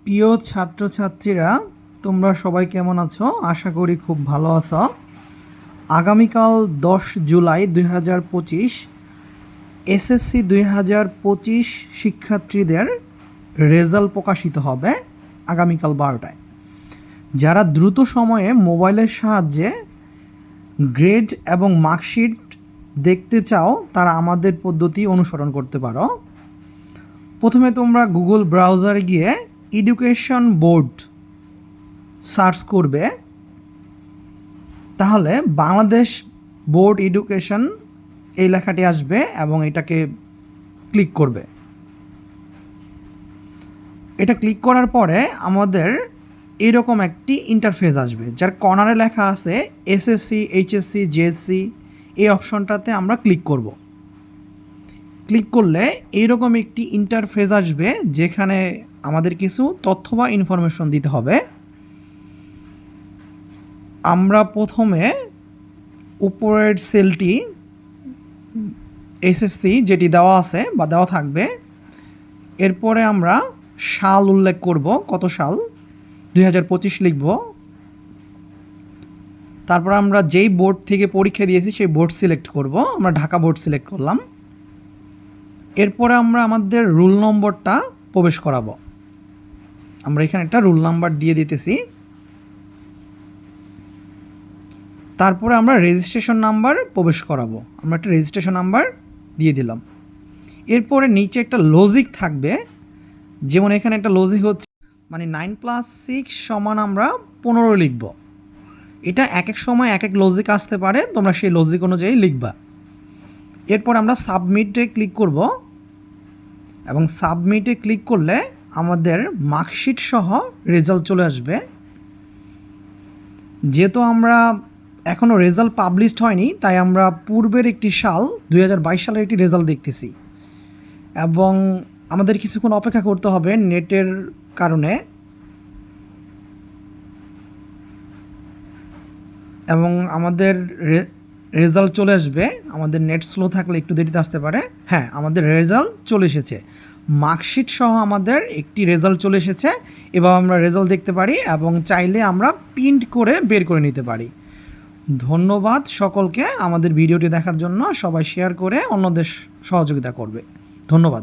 প্রিয় ছাত্রছাত্রীরা, তোমরা সবাই কেমন আছো? আশা করি খুব ভালো আছো। আগামীকাল 10 জুলাই 2025 এসএসসি 2025 শিক্ষার্থীদের রেজাল্ট প্রকাশিত হবে আগামীকাল 12টায়। যারা দ্রুত সময়ে মোবাইলের সাহায্যে গ্রেড এবং মার্কশিট দেখতে চাও তারা আমাদের পদ্ধতি অনুসরণ করতে পারো। প্রথমে তোমরা গুগল ব্রাউজারে গিয়ে এডুকেশন বোর্ড সার্চ করবে, তাহলে বাংলাদেশ বোর্ড এডুকেশন এই লেখাটি আসবে এবং এটাকে ক্লিক করবে। এটা ক্লিক করার পরে আমাদের এইরকম একটি ইন্টারফেস আসবে, যার কর্নারে লেখা আছে এসএসসি, এইচএসসি, জেএসসি। এই অপশনটাতে আমরা ক্লিক করব। ক্লিক করলে এইরকম একটি ইন্টারফেস আসবে, যেখানে আমাদের কিছু তথ্য বা ইনফরমেশন দিতে হবে। আমরা প্রথমে উপরের সেলটি এসএসসি যেটি দেওয়া আছে বা দেওয়া থাকবে, এরপরে আমরা সাল উল্লেখ করব, কত সাল 2025 লিখব। তারপর আমরা যেই বোর্ড থেকে পরীক্ষা দিয়েছি সেই বোর্ড সিলেক্ট করব। আমরা ঢাকা বোর্ড সিলেক্ট করলাম। এরপরে আমরা আমাদের রুল নম্বরটা প্রবেশ করাবো। আমরা এখানে একটা রুল নাম্বার দিয়ে দিতেছি। তারপরে আমরা রেজিস্ট্রেশন নাম্বার প্রবেশ করাবো। আমরা একটা রেজিস্ট্রেশন নাম্বার দিয়ে দিলাম। এরপরে নিচে একটা লজিক থাকবে, যেমন এখানে একটা লজিক হচ্ছে মানে 9+6 সমান আমরা 15 লিখব। এটা এক এক সময় এক এক লজিক আসতে পারে, তোমরা সেই লজিক অনুযায়ী লিখবা। এরপর আমরা সাবমিটে ক্লিক করব এবং সাবমিটে ক্লিক করলে আমাদের মার্কশিট সহ রেজাল্ট চলে আসবে। যেহেতু আমরা এখনও রেজাল্ট পাবলিশড হয়নি, তাই আমরা পূর্বের একটি সাল 2022 সালের একটি রেজাল্ট দেখতেছি এবং আমাদের কিছুক্ষণ অপেক্ষা করতে হবে নেটের কারণে, এবং আমাদের রেজাল্ট চলে আসবে। আমাদের নেট স্লো থাকলে একটু দেরিতে আসতে পারে। হ্যাঁ, আমাদের রেজাল্ট চলে এসেছে। মার্কশিট সহ আমাদের একটি রেজাল্ট চলে এসেছে। এবার আমরা রেজাল্ট দেখতে পারি এবং চাইলে আমরা প্রিন্ট করে বের করে নিতে পারি। ধন্যবাদ সকলকে আমাদের ভিডিওটি দেখার জন্য। সবাই শেয়ার করে অন্যদের সহযোগিতা করবে। ধন্যবাদ।